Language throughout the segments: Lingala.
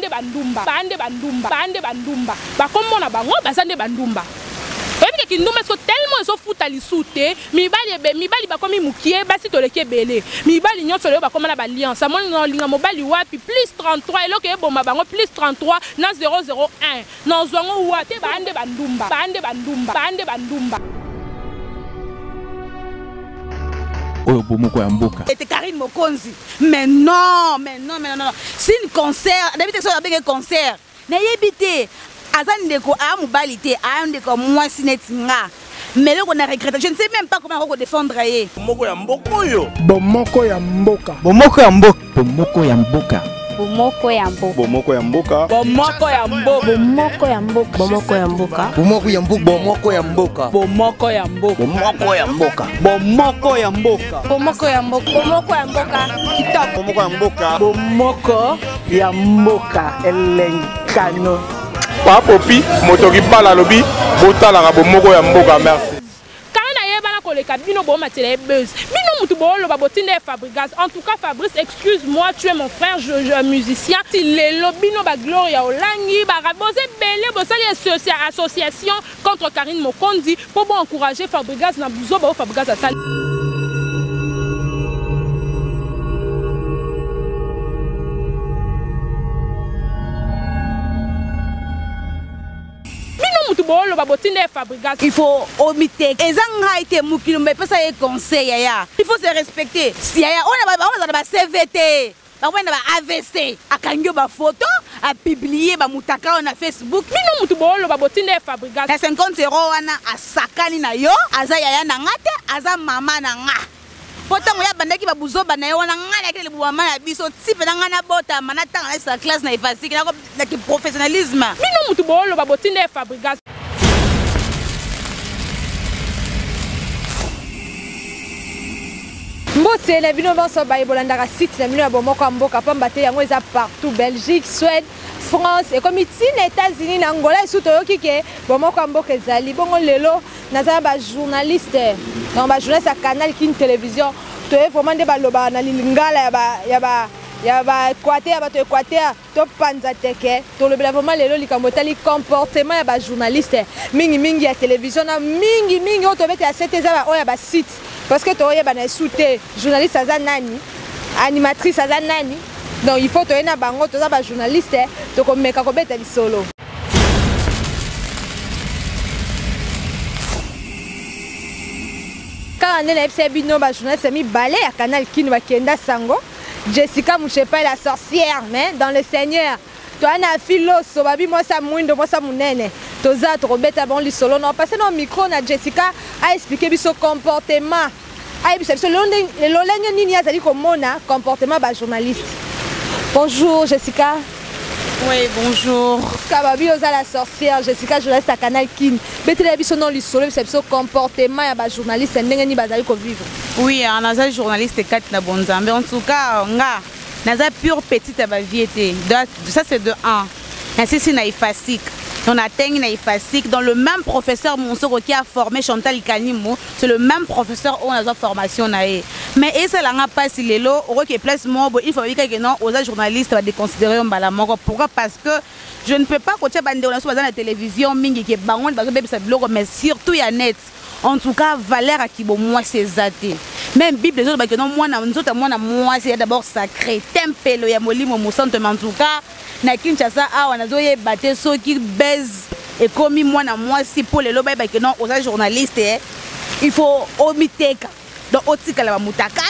bande bandumba bakomona bango bazande bandumba oyebi ke kindumba so tellement so futa lisute mibali bakomi mukie basi toleke bele mibali nyonso leo bakomana ba alliance amoni linga mobali wapi plus 33 eloko eboma bango plus 33 na 001 na zwango wate bande bandumba Oyo bomoko ya mboka. C'était Karine Mokonzi. Mais non. C'est un concert. D'habitude, ça va un concert. N'ayébité. Azan deko a mobalité, a ndeko moi sinetinga. Mais là on a regretté. Je ne sais même pas comment on va défendre yé. Bomoko ya mboko yo. Bomoko ya mboka. Bomoko ya mboka. Bomoko ya mboka. Bomoko ya mboka. Bomoko ya mboka. Bomoko ya mboka. Bomoko ya mboka. Bomoko ya mboka. Bomoko ya mboka. Bomoko ya mboka. Bomoko ya mboka. Bomoko ya mboka. Bomoko ya mboka. Bomoko ya mboka. Bomoko ya mboka. Kitoko. Bomoko ya mboka. Bomoko ya mboka. Elenkano. Papopi motoki bala lobi botala bomoko ya mboka merci. Les bino bon matériel buzz bino mutu bolo babotinde Fabrice. En tout cas Fabrice, excuse-moi, tu es mon frère, je musicien. Si les lobino ba Gloria Olangi ba rabose belé bosali association contre Karine Mokonzi pour bon encourager Fabrice na buzo ba Fabrice à ça. Il faut omiter. Et ça a été moukilo mais pas ça est conseil yaya. Il faut se respecter. Si yaya on a ba CVT, on a ba AVC, a kangyo ba photo, a publier ba mutaka on a Facebook. Bino mutu bolo ba botinde Fabrice. Na 50 € wana a sakani na yo, aza yaya na ngate, aza mama na nga. Pourtant on y a bandaki ba buzo ba na yo na ngana ke le buama na biso type na ngana bota manata na sa classe na efasiki na ki professionnalisme. Bino mutu bolo ba botinde Fabrice. Mbote na bino banso ba ebolanda site na bino ya bomoko ya mboka pamba te yango eza partout Belgique, Suède, France et comme ici na États-Unis na Angola esu toyoki ke bomoko ya mboka ezali bongo lelo naza ba journaliste donc ba journaliste ya Canal King télévision toye vraiment nde baloba na lingala ya ba Équateur ya bato Équateur to panza teke to lobela vraiment lelo likambo tali comportement ya ba journaliste mingi ya télévision na mingi o to bete ya sete eza ba oya ba site. Parce que tu as souté journaliste nani, animatrice nani. Donc il faut que tu aies un journaliste, tu as un solo. Quand on est un journaliste, mi balai à Canal King Kenda Sango, Jessica Mouchepa la sorcière, mais dans le Seigneur. Tu as un philosophe, moi ça mouindo, moi ça mounene. Toza Robert bon li solo non passer dans micro na Jessica a expliqué son comportement. A expliqué le lolenge nini azali komona comportement ba journaliste. Bonjour Jessica. Oui, bonjour. Kababi oza la sorcière Jessica journaliste à Canal King. Betela biso non li solo c'est son comportement ya ba journaliste ndenge ni bazali ko vivre. Oui, on a un journaliste 4 na bonzambe en tout cas nga naza pure petite ba vie était. Ça c'est de 1. Ainsi c'est na efasik. On a Teng Naïfasik, dans le même professeur Monsoro qui a formé Chantal Kanimo, c'est le même professeur où on a formation. Mais ça n'a pas si les lots, il faut que non, aux journalistes va déconsidérer un balamoko. Pourquoi? Parce que je ne peux pas coacher bande on a la télévision mingi qui est bangon mais surtout il y a net. En tout cas, Valère Akibo moi c'est zaté. Même Bible les autres que non moi c'est d'abord sacré. Tempelo ya molimo musante en tout cas. Na Kinshasa a on a zoye baté ceux qui baise et comme moi si pour les loba que non aux journalistes il faut omiteka donc otika la mutakala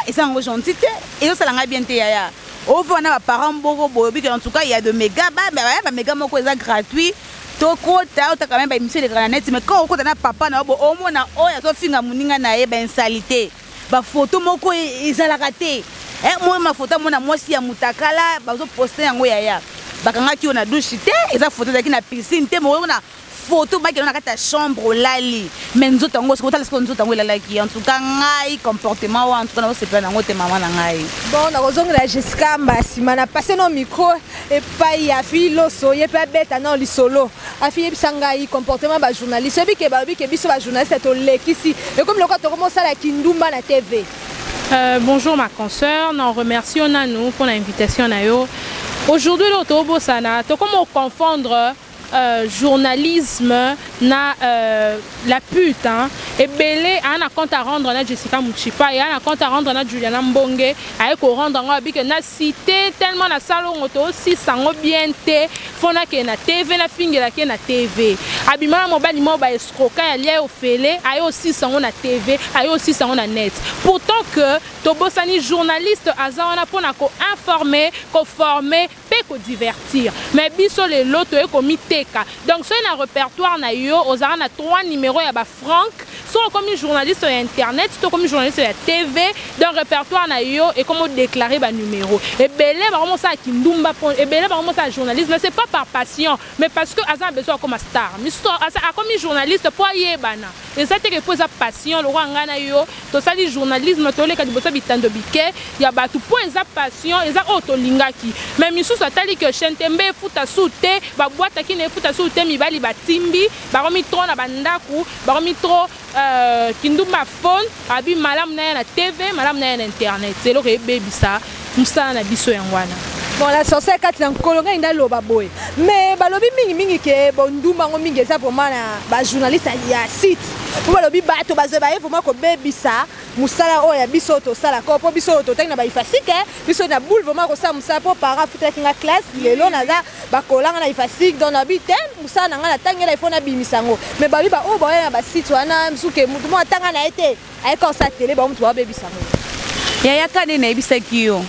et ça en gentil et ça l'a bien té ya au fond on a parents beaucoup bobi en tout cas il y a de méga bah méga moko est gratuit to kota o ta quand même ba émission de granate mais quand on na papa na au mona o ya so finga muninga na e ben salité ba photo moko ezala raté. Moi ma photo mona mwasi ya mutakala bazo poster yango yaya bakanga ki ona douche te eza photo zaki na piscine te mo na photo ba ki na kata chambre lali mais nzoto ngo siko tala siko nzoto ngo lalaki en tout cas ngai comportement wa en tout cas na se plan ngo te maman na ngai bon na kozongela Jessica Mbasi mana passer no micro et pas ya philosophe ye pas bête non li solo afi bisanga yi comportement ba journaliste bi ke biso ba journaliste to lekisi et comme le quand on commence à la kindumba na TV. Bonjour ma consoeur, nous remercions nous pour l'invitation. Aujourd'hui, l'autobo sana, tu comment confondre journalisme na la pute hein. Et belé a un compte à rendre na Jessica Muchipa et a un compte à rendre na Juliana Mbonge avec au rendre en que na cité tellement na salon auto aussi sango bien te fona que na TV na fingela que na TV abimana mobile mo ba escroquer aller au félé ayo aussi sango na TV ayo aussi sango na net pourtant que tobosani journaliste azana pona ko informer ko former pe ko divertir mais biso les loto e comité donc c'est un répertoire na yo aux a 3 numéros ya ba franc soit comme journaliste sur internet soit comme journaliste sur TV dans répertoire na yo et comment déclarer ba numéro et belé ba comment ça kindumba et belé ba comment ça journaliste mais c'est pas par passion mais parce que azan besoin comme star mais comme journaliste pour yebana et ça te que pose passion le rwanga na yo to sali journalisme to le ka dibosa bitando bike ya ba tout pour eza passion eza auto lingaki mais misu ça tali que chantembe futa soute ba boîte qui ne futa soute mibali batimbi ba romi trop na bandaku ba romi trop kindumba phone abi malam na TV malam na internet c'est le baby ça musa na biso yangwana. Bon la sorcière kati na kolonga inda loba boy mais balobi mingi ke bon ndumba ngo mingi eza vraiment na ba journaliste ya site po balobi bato bazeba e vraiment ko bebisa musala o ya biso to sala ko po biso to teng na ba ifasike biso na boule vraiment ko sa musala po para futa kinga classe lelo naza ba kolanga na ifasike dans na bitem musala na ngana tangela ifona bimisango mais babi ba o ba ya ba site wana msuke mutu mo tanga na ete ay ko sa télé ba mutu ba bebisango ya kane na ibisa kiyo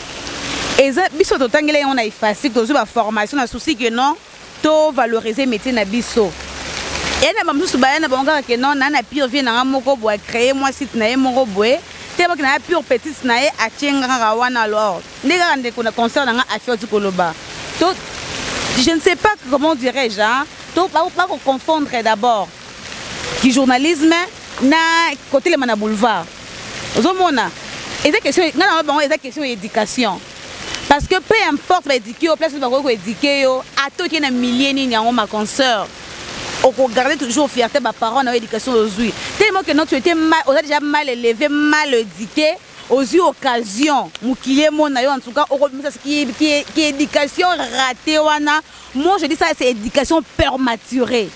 eza biso to tangela on a ifasike to ba formation na souci que non to valoriser métier na biso et na mamsusu ba na bonga que non na pire vie na moko bo créer moi site na ye moko boé tellement que na pure petite na ye a tienga rawana alors ndeka ndeko na concert na affaire du koloba to je ne sais pas comment dirais-je hein to pas confondre d'abord qui journalisme na côté le mana boulevard ozomona eza question na bon eza question éducation parce que peu importe éduquer au place de ko éduquer yo ato qui na milliers ni nyango ma consoeur on peut garder toujours fierté ba parents na éducation aujourd'hui tellement que non tu étais mal on a déjà mal élevé mal éduqué aux occasions mukile mona yo en tout cas qui éducation ratée wana moi je dis ça c'est éducation prématurée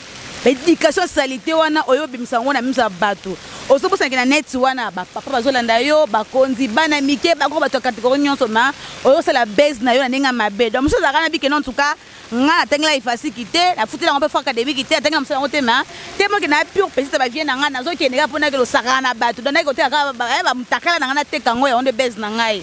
éducation salité wana oyo bimisango na misa bato osobo na net wana ba papa bazolanda yo ba konzi bana mike ba ko bato catégorie nyonso ma oyo c'est la base na yo na ninga mabe donc monsieur zakana bike en tout cas nga tengla ifasi kité la foutela on peut faire académie kité tengla msa ngote ma tellement que na pure petite ba vient nga nazo ki nega pona ke lo sakana bato donc na côté ka ba mutakala na nga te kango ya on de base na ngai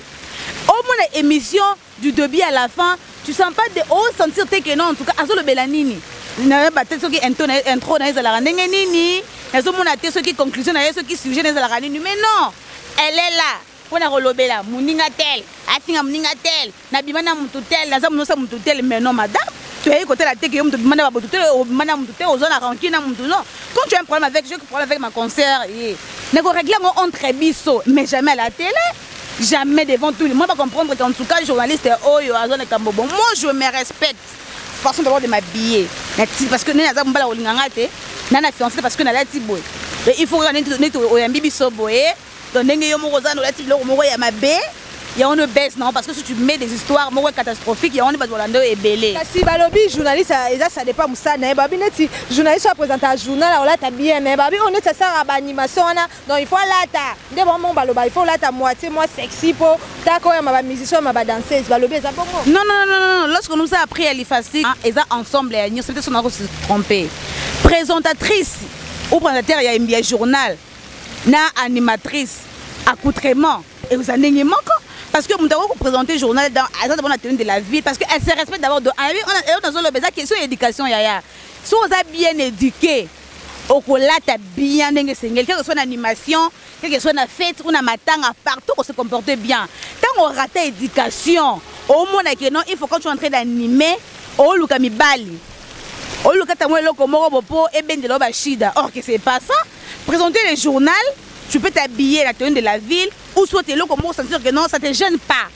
au moins émission du début à la fin tu sens pas de haut sentir que non en tout cas azo le belanini na ba te soki intro na ezala ndenge nini nazo mona te soki conclusion na yeso ki sujet na ezala nini mais non elle est là pona rolobela muninga tel afinga muninga tel na bimana mutu tel naza munosa mutu tel mais non madame tu es côté la tête que mutu bimana ba mutu tel o bimana mutu tel o zona ranki na mutu non quand tu as un problème avec je problème avec ma concert ne ko régler entre biso mais jamais à la télé jamais devant tout le monde va comprendre qu'en tout cas journaliste oyo azona kambobo moi je me respecte façon d'abord de m'habiller parce que nena za mbala olinganga te nana fiancé parce que na lati boy il faut neto oyambi biso boy donc ndenge yo moko za no lati lo moko ya mabe ya on baisse non parce que si tu mets des histoires moko catastrophiques ya on ba bolando ebele kasi balobi journaliste ça dépend musana babi neti journaliste présente un journal là ta bien mais babi on est ça sert à animation donc il faut lata nde vraiment baloba il faut lata moitié moi sexy pour tako ya ma musicien ma danseuse balobi ça bon non lorsque nous a appris à l'ifasik et ça ensemble nous c'était son se tromper présentatrice ou présentateur ya un journal na animatrice accoutrement et vous en avez manqué parce que nous devons présenter journal dans la tenue de la ville parce qu'elle se respecte d'abord on a dans le question éducation yaya si on a bien éduqué au colata bien quelle que soit l'animation quelle que soit la fête ou la matanga partout on se comporte bien quand on rate éducation au moins non il faut quand tu es en train d'animer au lukami bali au lukata moi loko moko bopo et ben de loba shida or que c'est pas ça présenter le journal tu peux t'habiller la tenue de la ville ou soit tu es là comment sentir que non ça te gêne pas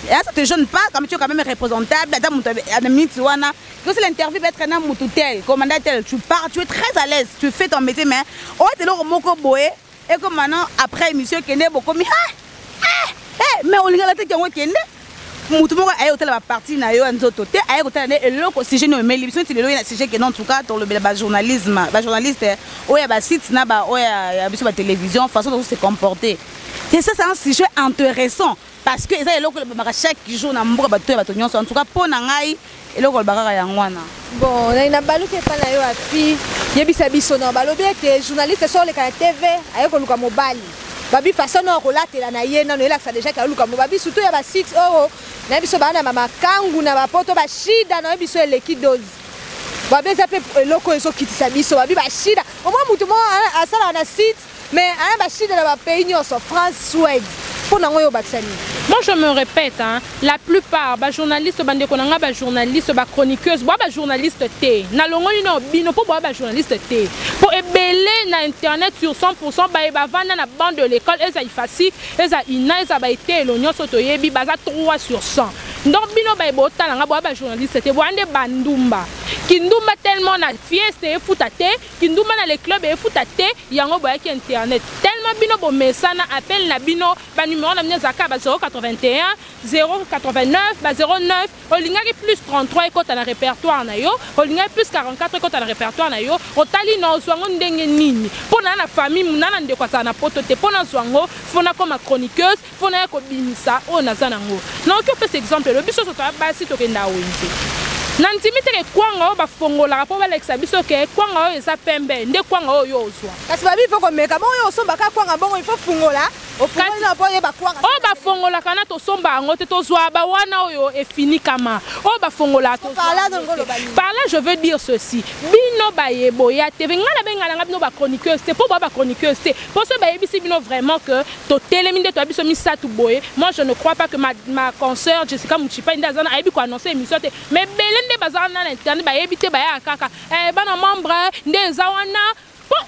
et ça te gêne pas comme tu es quand même représentable c'est l'interview peut être un moutou-tel commandateur tu pars tu es très à l'aise tu fais ton métier mais oh tu es là comme boé et comme maintenant après émission kende beaucoup mais mais on regarde la tête qui kende mutu moko aye hôtel ba partie na yo nzoto te aye hôtel na eloko sujet no meli biso ti lelo na sujet que en tout cas dans le journalisme ba journaliste oya ba site na ba oya biso ba télévision façon de se comporter. C'est ça, c'est un sujet intéressant parce que ça eloko ba chaque jour na mboka ba to ba to nyonso en tout cas pour na ngai eloko ba kaka ya ngwana. Bon, na baluki pa na yo afi yebisa biso na balobi que journaliste sur le TV aye ko luka mobali. Babi façon no ko latela na ye na no elaksa déjà ka luka mobali surtout ya ba site oh na biso bana mama kangu na ba poto ba shida na biso eleki dozi. Babi za pe eloko eso kitisa biso babi ba shida. Au moins mutu mo asala na site mais un ba shida na ba pays nyonso France Suède. Pour na ngoyo batsani. Moi je me répète hein, la plupart ba journalistes bande ko nga ba journalistes ba chroniqueuses ba journalistes té na longoli no bino po ba journalistes té pour ebele na internet sur 100% ba vanda na bande de l'école eza ifasi eza ina eza ba été lo nyonso to yebi baza 3 sur 100 donc bino ba bota nga ba journalistes té boande bandumba kindumba tellement na fiesta e futate kindumba na les clubs e futate yango boya ki internet tellement bino bo mesana appel na bino ba numéro na mnyazaka ba 081 089 ba 09 olingaki plus 33 ekota na répertoire na yo olingaki plus 44 ekota na répertoire na yo otali na oswango ndenge nini pona na famille munana ndeko na poto te pona swango fona comme chroniqueuse fona ko bimisa o nazana ngo na okyo pese exemple le biso so basi to kenda wenzi nantimite ke kwanga o bafongola po balekisa biso ke kwanga o eza pembe nde kwanga o yo ozwa kasi babi foko meka bongo yo somba ka kwanga bongo il faut fungola o fungola po ye bakwanga o bafongola kana to somba ngo te to zwa ba wana oyo e fini kama o bafongola to par là je veux dire ceci bino ba yeboya te ngala bengala ngabino ba chroniqueuse te po ba chroniqueuse te po so ba yebisi bino vraiment que to teleminde to biso misatu boye moi je ne crois pas que ma consoeur Jessica Muchipa ndazana ayebi ko annoncer émission te mais nde bazana na internet ba yebite ba ya kaka bana membre nde zawana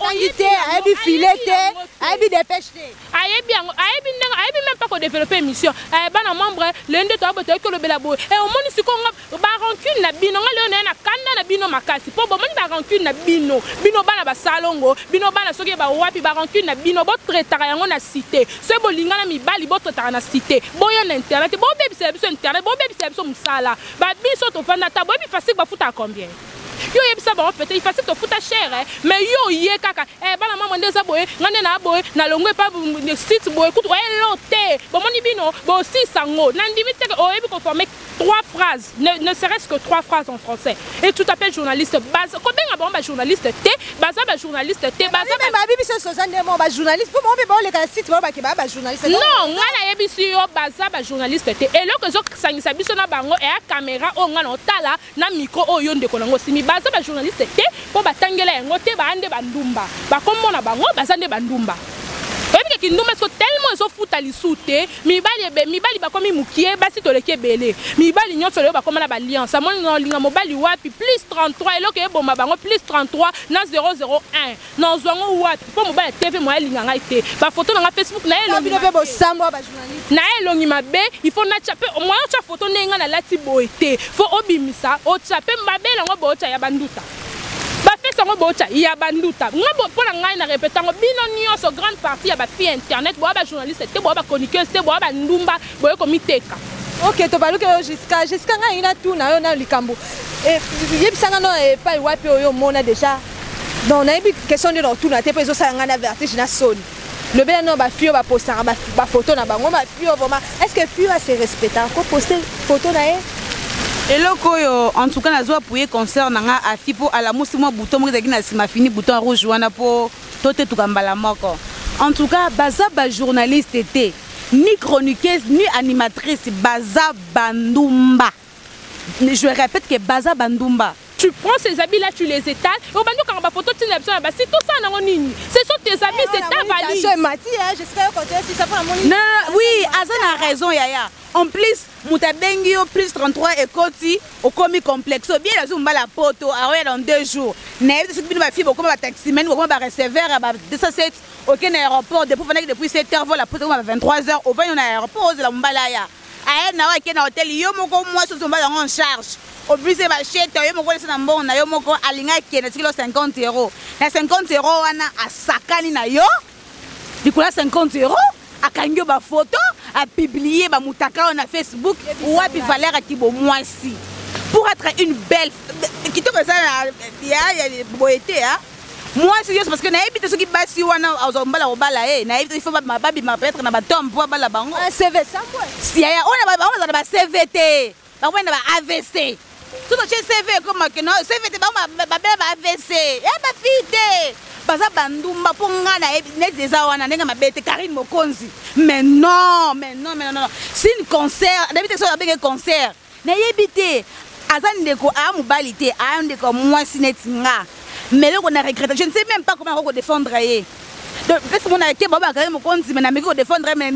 on yite ayebi filete ayebi dépêche ayebi même pas ko développer émission bana membre lende to aboto ko lobela boy o moni siko ba rancune na bino ngale na kanda na bino makasi po bo moni ba rancune na bino bana ba salongo bino bana soki ba wapi ba rancune na bino bo traitaka yango na cité se bo lingana mibali bo traitaka na cité boyo na internet bo bebisa biso internet bo bebisa biso musala ba biso to fanda ta bo bi facile ba futa combien yo yebisa ba peut-être il facile to futa cher mais yo ye kaka bana mama ndeza boye ngane na boye na longwe pa site boye kutu loté bo moni bino bo si sango na ndimite o yebi ko former 3 phrases ne serait-ce que 3 phrases en français et tout appelle journaliste base combien ba journaliste té baza ba journaliste té baza ba bibiso sozande mo ba journaliste po mo be ba le ka site ba ki ba journaliste non ngana yebisi yo baza ba journaliste té et loko zo sangisa biso na bango e a caméra o ngana otala na micro o yo ndeko nango simi baza ba journaliste té po batangela yango té ba ande bandumba ba komona bango baza nde bandumba oyebi ke kindumba so tellement ezo futa lisute mibali bakomi mukie basi toleki ebele mibali nyonso lelo bakoma na baalliance amoni na olinga mobali wapi plus 33 eloko eboma bango plus 33 na 001 na ozwango wapi mpo mobali ya tv moya elinga ngai te bafoto na nga facebook na elongi mabe il faut natya mpe moya otya foto ndenge nga nalati boye te fo obimisa otya mpe mabe yango bootya ya banduta bafesa ngo bocha ya banduta ngabo pona ngai na repetango bino nyonso grande partie ya ba fille internet bo ba journaliste te bo ba chroniqueuse te bo ba ndumba bo ko miteka OK to baluke yo Jessica ngai ina tu na yo na likambo yebisanga no pa wapi oyo mona déjà donc na yebi question de retour na te pezo sa ngana vertige na soni le bel no ba fille ba poster ba photo na bango ba fille vraiment est-ce que fille va se respecter ko poster photo na ye eloko yo en tout cas nazwa pouye concert nanga afi po ala musi mo bouton mo ezaki na sima fini bouton rouge wana po tote tukambala moko en tout cas baza ba journaliste té ni chroniqueuse ni animatrice baza bandumba je répète que baza bandumba tu prends ces habits là tu les étales au bando quand ba photo tina biso ba c'est tout ça na nini ce sont tes habits c'est ta valise c'est Mati j'espère que si ça prend mon non oui Azan a raison yaya en plus mutabengi yo plus 33 et koti au comi complexe bien la zumba la poto a dans 2 jours na ce que ba fibre comme ba taximen comme ba receveur ba 207 aucun aéroport depuis 7h vol la poto 23h au va na aéroport de la mbalaya a na wa kena hôtel yo moko moi so zumba en charge obligé ba chete yo moko lesa na mbongo na yo moko alinga kena kilo 50 €. Na 50 € wana asakani na yo. Dikola 50 € akangi ba photo à publier ba mutaka na Facebook ou à Valère à Kibo moi si pour être une belle qui te ça il y a beauté hein. Moi c'est juste parce que na habite ce qui basi wana ozomba obala na il faut ma babi ma peut-être na ba tombe pour bala bango CV ça quoi si ya on a ba CVT ba on a AVC tout chez CV comme que non CVT ba AVC et ba fille baza bandumba po ngana net des wana nenga mabete Karine Mokonzi mais non c'est une concert d'habitude ça bien concert na yebité azan ndeko a mobilité a ndeko moi sinetinga mais là on a regretté je ne sais même pas comment on va défendre yé donc parce qu'on a été baba Karine Mokonzi mais na miko défendre mais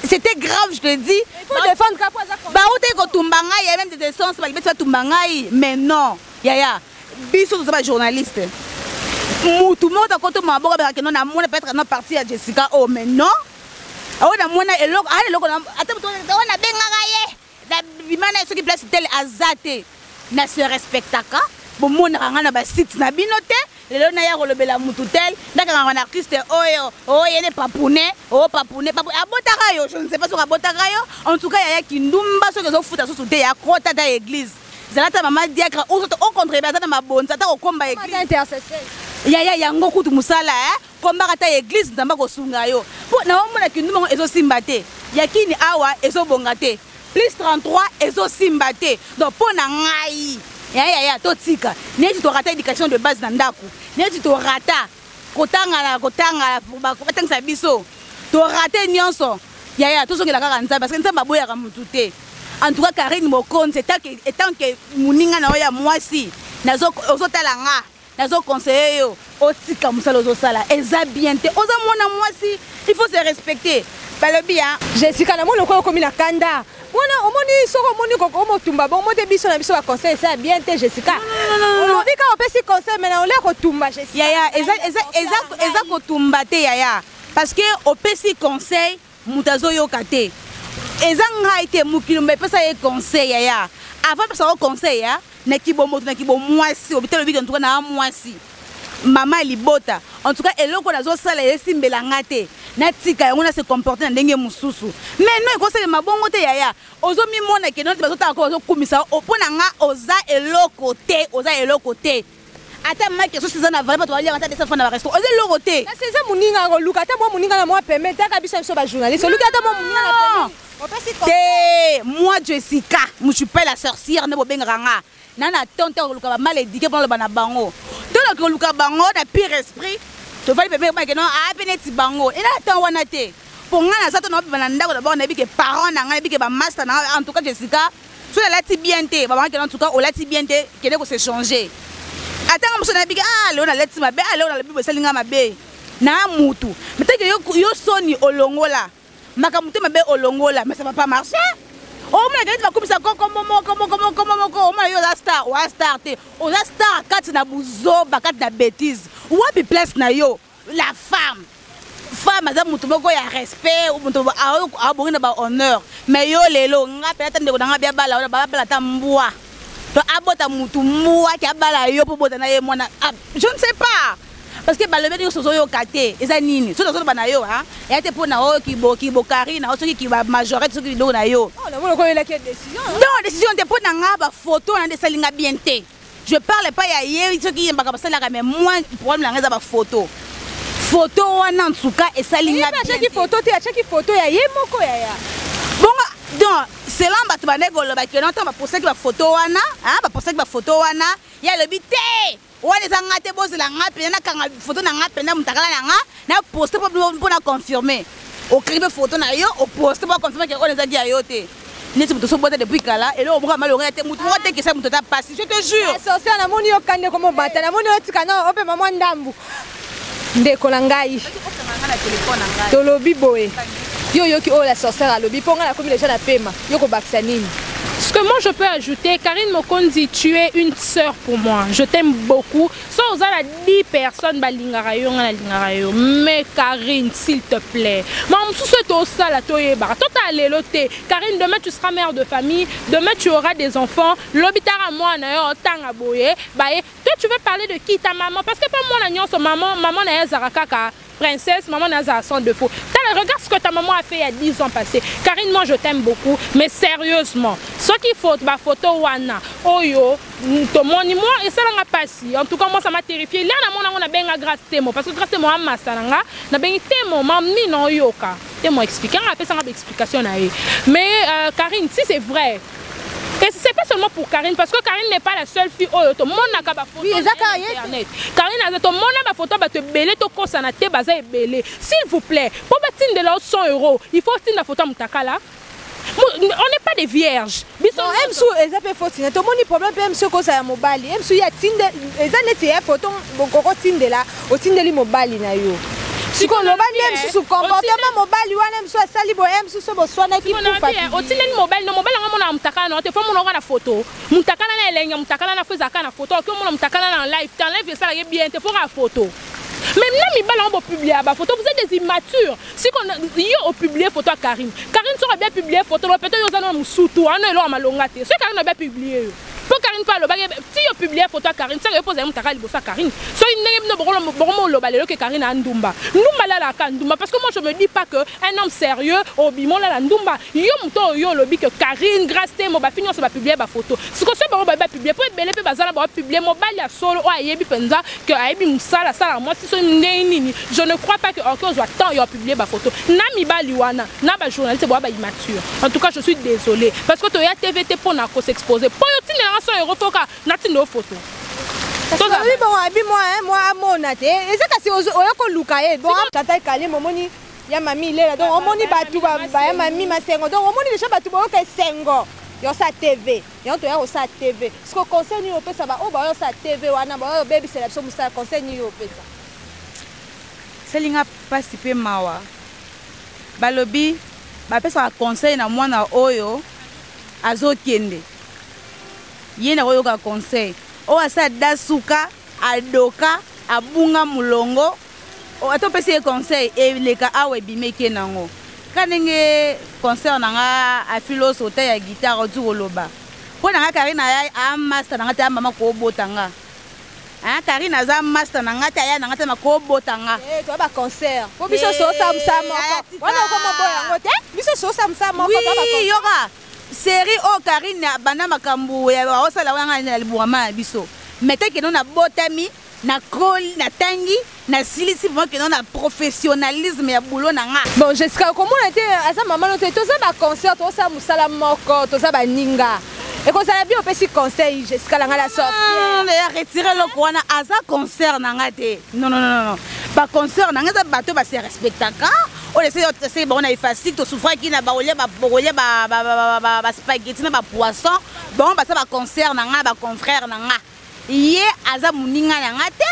c'était grave je te dis il faut défendre quoi ça ba ote ko tumbanga il y a même des essences ba beti tumbanga mais non ya biso ça ba journaliste mutu mo ta koto maboka ba ke non na mona peut-être non parti à Jessica oh mais non ah na mona eloko na ata to na benga ye na bimana ce qui place tel azate na se respectaka bo mona ngana ba site na binote lelo na ya kolobela mutu tel ndaka ngana artiste oyo yene papune abotaka yo je ne sais pas sur abotaka yo en tout cas ya kindumba so ke zo futa so te ya kota ta église zalata mama diakra au contre bazana mabonza ta kokomba église intercesseur ya yango kutu musala komba kata église nzamba kosunga yo po na omona kindumba ezo simba te yakini awa ezo bonga te plus 33 ezo simba te donc po na ngai ya totika neti to rata éducation de base na ndako neti to rata kotanga batangisa biso to rate nyonso ya tozongela kaka nzambe parce que nzambe aboyaka mutu te en tout cas Karine Mokonzi étant que muninga na oya mwasi nazo ozotala nga nazo conseiller yo otika musala ozosala eza bien te oza mwana mwasi il faut se respecter balobi hein Jessica na mona ko komi na kanda wana omoni soko moni ko motumba bon mote biso na biso ba conseil ça bien te Jessica non bika opesi conseil mais na ole ko tumba Jessica ya eza ko tumba te ya parce que opesi conseil mutazo yo kate eza ngaite mukilo me pesa ye conseil ya avant pesa ko conseil ya na kibo moto na kibo mwasi obitelo bika ntuka na mwasi mama libota en tout cas eloko nazo sala yesimbela ngate na tika yango na se comporter na ndenge mususu mais non conseil mabongo te ya ozo mi mona ke non bazota ko ozo kumisa opona nga oza eloko te ata maki so sizana vraiment to ali ata desa fana ba resto ozo eloko te na seza muninga ko luka ata mo muninga na mo permettre ka biso ba journaliste luka ata mo muninga na permettre moi Jessica je suis pas la sorcière ne bobengaka nga nana tonte ko luka ba mal éduqué pour le bana bango to ko luka bango na pire esprit to vali bébé ba ke non a peneti bango ina tan wana te pour nga na sato no bana ndako d'abord na bi ke parents na nga bi ke ba master na en tout cas Jessica so la ti bien te ba en tout cas o la ti bien te ke ne ko se changer atanga muso na bi ke le on a leti mabe le on a le bi salinga mabe na mutu mais te yo soni olongola makamutu mabe olongola mais ça va pas marcher oh mais gars va comme ça comment yo la star ou star te o la star kat na buzo ba kat na bêtise ou bi place na yo la femme aza mutu moko ya respect ou mutu a bongi na ba honneur mais yo lelo nga peut-être ndeko nga bia bala ba bala ta mbwa to abota mutu mbwa ki abala yo po bota na ye mona je ne sais pas parce que balobe yo sozo yo kate eza nini so sozo bana yo hein ya te pona o kibo Karine o soki ki ba majorité soki do na yo oh na mona ko la décision non décision te pona nga ba photo na de salinga bien te je parle pas ya ye soki mbaka basala mais moi problème la ngeza ba photo wana en tout cas et salinga bien te cheki photo ya ye moko ya bon donc c'est là bato baneko lo ba ke non ba poster ba photo wana hein ba poster ba photo wana ya le bité wana za ngate bozela ngape na kanga photo na ngape na mutakala na nga na poster pour na confirmer o kribe photo na yo o poster pour confirmer que on les a dit à yo te neti muto so bota depuis kala et là on bra malonga te muto te que ça muto ta passe je te jure ça c'est na moni yo kande comme bata na moni yo tika na ope maman ndambu ndeko na ngai tolobi boye yo ki o la sorcière alobi ponga la comme les gens na pema yo ko bakisa nini. Ce que moi je peux ajouter, Karine Mokonzi, tu es une sœur pour moi. Je t'aime beaucoup. Sans aux 10 personnes, mais Karine, s'il te plaît. Karine, demain tu seras mère de famille. Demain tu auras des enfants. L'hôpital à moi, toi tu veux parler de qui? Ta maman? Parce que pas moi, maman n'a pas princesse, maman n'a pas sans défaut. Regarde ce que ta maman a fait il y a 10 ans passés. Karine, moi je t'aime beaucoup, mais sérieusement, ce qu'il faut, ma photo wana, oyo, moi et ça n'a pas passé. En tout cas, moi ça m'a terrifié. Là, on a bien grâce témo parce que grâce témo a massanga, na bien témo, mamni non yoka. Témo expliquer, on a fait ça une explication mais Karine, si c'est vrai. Et c'est pas seulement pour Karine, parce que Karine n'est pas la seule fille. Oh, tout le monde n'a pas photo. Oui, Karine a tout le monde n'a pas photo, tu belé, tu consana, tu bazé belé. S'il vous plaît, pour battre de l'autre 100 €, il faut tenir la photo Moutakala. On n'est pas des vierges. Non, MSU, ils ont fait photo. Tout le monde a problème, MSU, quand ça a mobile. MSU, il y a une photo, beaucoup de tinde là, au tinde li mobile na yo. Si on le bali MSU comportement mobile, wana MSU asali bo MSU so bo swana ki kufa. Au tinde li mobile, no mobile nga mona Moutakala na te faut mona na photo. Moutakala na elenya, Moutakala na fezaka na photo, que mona Moutakala na live, t'en live ça la bien, te faut la photo. Même là, mi bala on publier la photo, vous êtes des immatures. Si on publie photo à Karine, Karine sera bien publié photo, peut-être vous en avez sous-tout, on est là à malongate. Ce Karine a bien publié. Pour Karine parle, si on publie photo à Karine, ça repose à Moutakala à Karine. So il n'est pas que Karine a Ndumba. Ndumba là la Ndumba parce que moi je me dis pas que un homme sérieux au bimon là la Ndumba. Yo muto yo lobby que Karine grâce té mo ba finir se ba publier ba photo. Ce que ce ba publier pour belé pe bazala ba publier mobile ya solo o ayebi penza que ayebi musala sala moi si so nini. Je ne crois pas que encore soit temps yo publier ba photo. Na mi ba liwana, na ba journaliste ba immature. En tout cas, je suis désolée parce que to ya TVT pour na ko s'exposer. Pour yo tine 100 € foka na tine photo. Moi monate et c'est que si on luka e bon tata kale momoni ya mami lela donc on moni batu ba ya mami masengo donc on moni déjà batu ba ka sengo yo sa TV yo to ya sa TV ce que conseil ni opesa ba o ba yo sa TV wana ba baby c'est la so musa conseil ni opesa selinga participer mawa balobi ba pesa conseil na mwana oyo azokende yena oyo ka conseil o asa dasuka adoka abunga mulongo o atopesi conseil e leka awe bimeke nango kanenge conseil nanga a philosophe ya guitare tu koloba po nanga Karine a master nanga ta mama ko botanga Karine za master nanga ta ya nanga ta mako botanga to ba concert po biso so samsa moko wana ko moboya ngote biso so samsa moko to ba concert yoka série o Karine bana makambu ya osala wanga na libuama biso mette que non na botami na koli na tangi na silisi vraiment que non na professionnalisme ya boulot na nga bon Jessica comment on était à sa maman on était tous à concert tous ça musala moko tous ça ba ninga et quand ça la bien on peut si conseil Jessica la la sortie on a retiré le kwana à ça concert na nga te non ba concert na nga za bato ba se respectaka on essaie bon on a facile to souffrir qui na ba olé ba spaghetti na ba poisson bon ba ça ba concert na nga ba confrère na nga ye aza muninga na nga te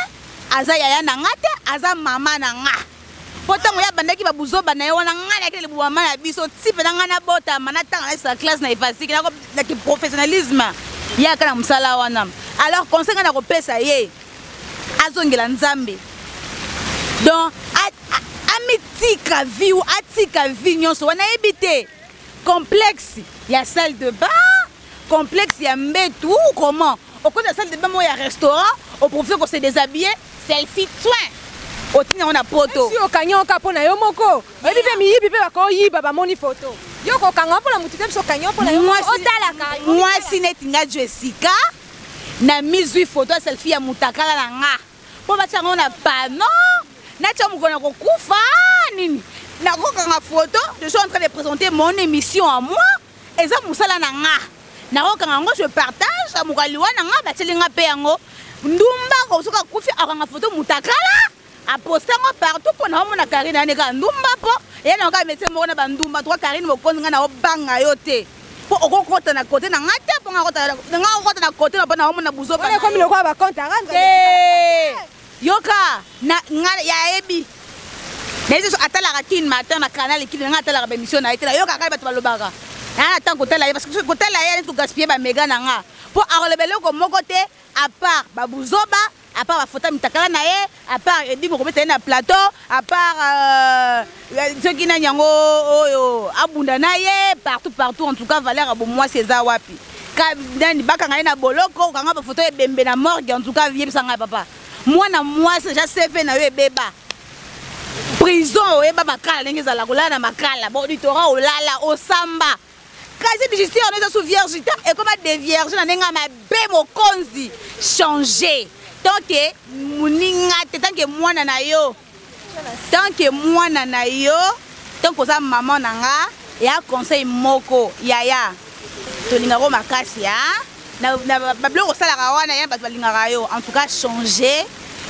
aza yaya na nga te aza mama na nga potango ya bandaki ba buzoba na yo na nga na kele buwa mana biso type na nga na bota mana tanga na sa classe na efasiki na ki professionnalisme ya kana musala wana alors conseil na ko pesa ye azongela nzambe donc amitika vie ou atika vie nyonso wana ebité complexe ya salle de bain complexe ya mbetu comment au côté de la salle de bain il y a un restaurant au profit qu'on se déshabiller selfie soin au tine on a poto si au kanyo kapona yo moko ebi pe mi yibi pe ba ko yiba ba moni photo yo ko kanyo pona mutite so kanyo pona yo otala kanyo moi si netinga Jessica na mise photo selfie ya Moutakala na nga po ba tsango na pano na tsamu kona ko kufa nini na ko kanga photo je suis en train de présenter mon émission à moi et ça musala na nga na ko kanga ngo je partage à mukaliwa na nga ba tselinga pe yango ndumba ko soka kufi akanga photo Moutakala a posté ngo partout pour na mona Karine ane ka ndumba po et na ka mettre mo na bandumba toi Karine mo konga na obanga yo te po okokota na côté na ngata po ngakota na côté na bana mona buzo ba comme le quoi ba compte ranga yoka na ya ebi mais so atala ka kin matin na canal kin nga atala ka émission na itela yoka ka bato balobaka na tant côté là parce que côté là ya to gaspiller ba mega na nga po arolebelo ko moko te à part ba buzoba à part la photo Moutakala na ye à part ebi mo mettre na plateau à part ce qui na nyango oyo abunda na ye partout en tout cas valeur abo moi César wapi nani bakanga na boloko kanga ba photo ebembe na morgue en tout cas vie bisanga papa moi c'est déjà CV na yo beba prison eba makala ndenge za la kolala na makala bon ditora olala osamba kasi bijisi on est sous viergité et comme des vierges na ndenga mabe mokonzi changer tant que muninga tant que mwana na yo tant que ça maman nanga et a conseil moko yaya to lingaro makasi ya na bablo sala rawana ya bat balingara yo en tout cas changer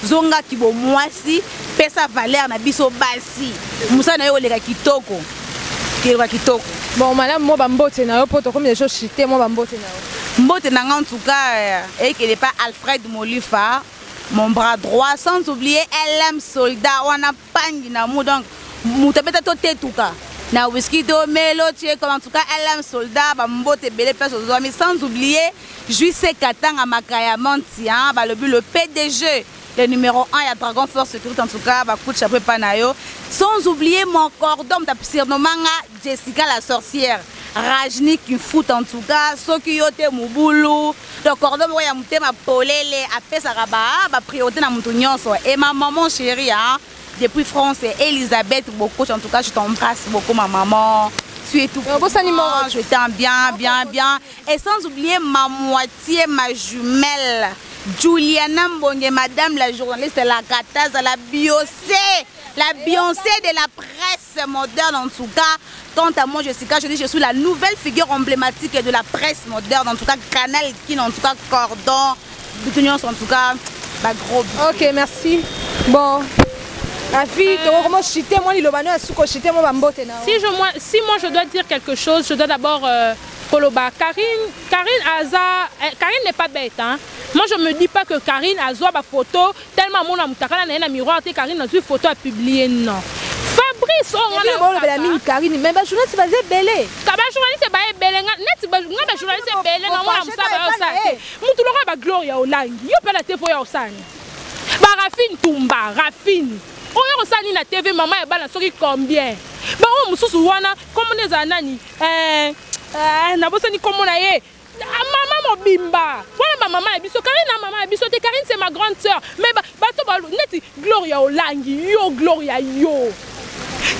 zonga kibo mwasi pesa valeur na biso basi musa na yo leka kitoko bon madame mo bambote na yo poto comme des choses chité mo bambote na yo mbote nanga en tout cas et qu'il n'est pas Alfred Molifa mon bras droit sans oublier LM soldat on a pangi na mu donc mutabeta to tetuka na whisky do melo tie comme en tout cas LM soldat ba mbote belé place aux mais sans oublier Juice Katanga Makaya Mantia ba le PDG le numéro 1 ya Dragon Force Sécurité en tout cas ba coup de chapeau panayo sans oublier mon cordon ta surnomanga Jessica la sorcière Rajni qui fout en tout cas soki yote mubulu le cordon ya mutema polele apesa raba ba priorité na mutu nyonso et ma maman chérie hein depuis France Elisabeth beaucoup en tout cas je t'embrasse beaucoup ma maman tu es tout je t'aime bien et sans oublier ma moitié ma jumelle Juliana Mbonge madame la journaliste la Kataza la Beyoncé de la presse moderne en tout cas. Quant à moi Jessica, je dis je suis la nouvelle figure emblématique de la presse moderne en tout cas Canal Kin en tout cas Cordon Butunions en tout cas bah gros. OK, merci. Bon la fille, comment chiter moi l'ilobano à souko chiter moi bambote na. Si moi je dois dire quelque chose, je dois d'abord Koloba Karine n'est pas bête hein. Moi je me dis pas que Karine a zoa ba photo tellement mon amutakala na miroir te Karine a une photo à publier non. Fabrice on a la mine Karine mais ba journaliste basé belé. Ka ba journaliste ba belé net ba journaliste belé na mona musaba yo sa. Mutu loka ba Gloria Olangi. Yo pe la te fo ya osani. Ba Rafine Tumba, Rafine. Oyo osani na TV maman e bana soki combien. Ba o mususu wana comme neza nani na bosani comme na ye. Maman mobimba. Voilà ma maman et biso Karine na maman et biso te Karine c'est ma grande sœur. Mais bato ba neti Gloria Olangi yo Gloria yo.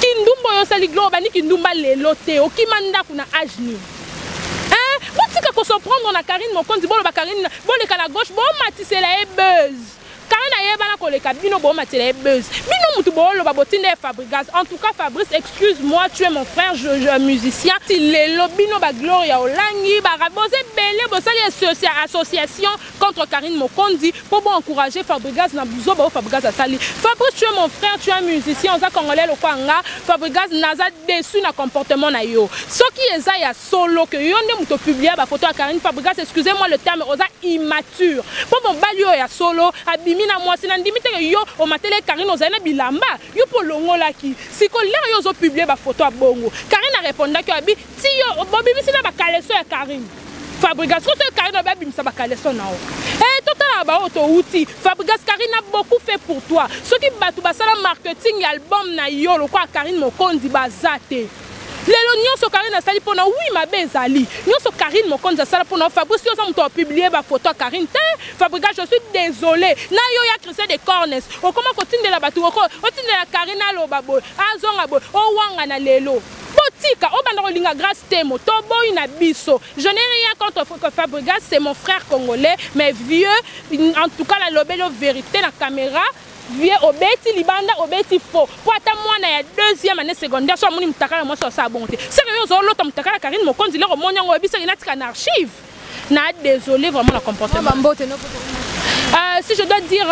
Kindumbo yo sali Gloria bani kindumba lelo te okimanda kuna ajni. Hein? Botika ko so prendre na Karine mon compte bolo ba Karine bolo ka la gauche bo matise la e buzz. Karine ayeba na koleka bino bo matise la e buzz. Bino mutu bolo ba botinde Fabrice. En tout cas Fabrice excuse-moi tu es mon frère je musicien. Si lelo bino ba Gloria Olangi ba rabose belé bo sali association contre Karine Mokondi pour bon encourager Fabrice na buzo ba Fabrice sali. Fabrice tu es mon frère tu es musicien on za congolais lo kwanga Fabrice naza déçu na comportement na yo. Soki eza ya solo que yo ne muto publier ba photo à Karine Fabrice excusez-moi le terme oza immature. Pour mon balio ya solo abimi na moi sina ndimite yo o matele Karine ozana bilamba yo po longola ki siko lero yo zo publier ba photo a bongo. Karine a répondu que abi ti yo bobimi sina ba kaleso ya Karine. Fabrice quand Karine ba bimisa ba kaleso na o. Eh total ba auto outil Fabrice Karine a beaucoup fait pour toi. Ceux qui batu basala marketing album na yo lo kwa Karine Mokondi bazate. Lelo nyonso Karine asali pona oui ma bezali. Nyonso Karine Mokonzi asala pona Fabrice yo za muto publier ba photo Karine te. Fabrice je suis désolé. Na yo ya Christian de Cornes. O comment continue la batu o continue la Karine alo babo. Azonga bo o wanga na lelo. Botika o banda linga grâce temo to boy na biso. Je n'ai rien contre Fabrice, c'est mon frère congolais mais vieux en tout cas la lobelo vérité la caméra. Vieux obeti libanda obeti faux pour ata mwana ya deuxième année secondaire so moni mutaka moi so sa bonté sérieux zo lota mutaka Karine Mokonzi le romonya ngo ebisa inatika na archive na désolé vraiment le comportement. Si je dois dire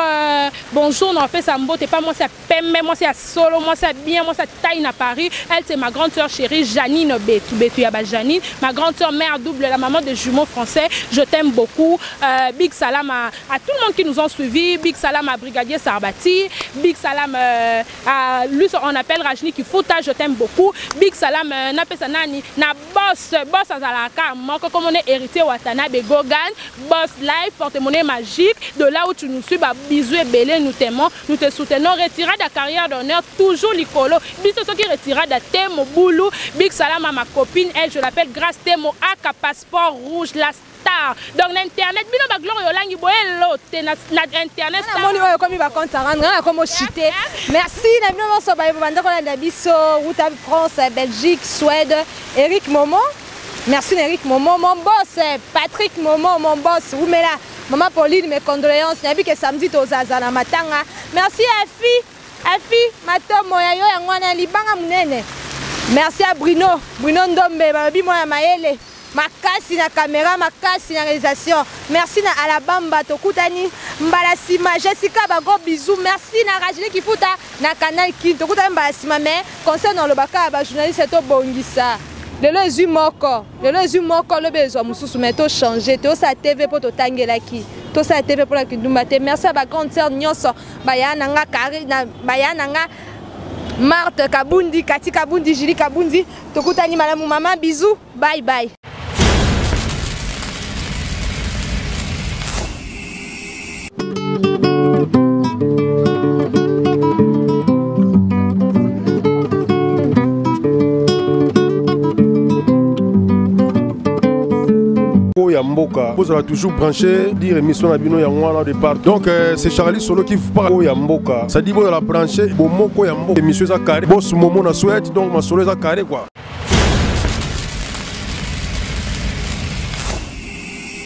bonjour, non, fait ça mbote, pas moi c'est Pembe, moi c'est Solo, moi c'est bien, moi c'est Taïna Paris. Elle c'est ma grande sœur chérie Janine Betou Yaba Janine, ma grande sœur mère double, la maman de jumeaux français. Je t'aime beaucoup. Big salam à tout le monde qui nous ont suivis. Big salam à Brigadier Sarbati. Big salam à lui on appelle Rajni Kifuta. Je t'aime beaucoup. Big salam na pesanani na boss azalaka moko comme on est héritier Watanabe Gogan, boss live porte-monnaie magique. De là où tu nous suis, bisous et belé, nous t'aimons, nous te soutenons. Retira de carrière d'honneur, toujours l'icolo. Bisous ceux qui retira de Temo Boulou. Big salam à ma copine, elle je l'appelle Grâce Temo Aka Passeport Rouge, la star star. Donc na internet bino ba gloire yolangi boyelo te na internet star. Moni oyo komi ba compte rendre na komo chité. Merci na bino so ba banda ko na biso Ruta France, Belgique, Suède, Eric Momo. Merci Eric Momo, mon boss, Patrick Momo, mon boss. Oumela, maman Pauline, mes condoléances. Nabi que samedi tozaza na matanga. Merci Afi, matomo ya yo yangwana libanga munene. Merci à Bruno Ndombe, babi moya maele. Makasi na caméra, makasi na réalisation. Merci na Alabama tokutani Mbalasima Jessica bago bisous. Merci na Rajini Kifuta na Canal King tokutani Mbalasima mais concernant le baka ba journaliste to bongisa. Lelo ezu moko le besoin mususu mais to changer to sa TV pour to tangelaki. To sa TV pour la kindumba te. Merci à ba grande sœur nyonso bayana nga Karina bayana nga Marthe Kabundi, Kati Kabundi, Julie Kabundi, tokutani malamu mama bisous. Bye bye. Yamboka, vous allez toujours brancher, dire émission à Bino Yangwana au départ. Donc c'est Charlie Solo qui vous parle Yamboka. Ça dit vous allez brancher, bon moko Yamboka. Émission ça carré, boss Momo na souhaite donc ma solo ça carré quoi.